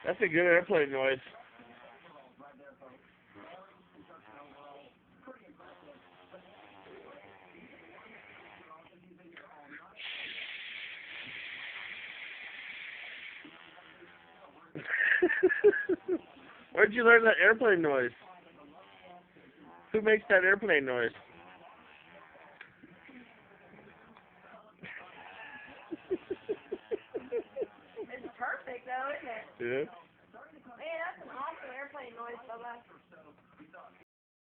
That's a good airplane noise. Where'd you learn that airplane noise? Who makes that airplane noise? It's perfect though, isn't it? Yeah. Man, that's an awesome airplane noise, Bubba.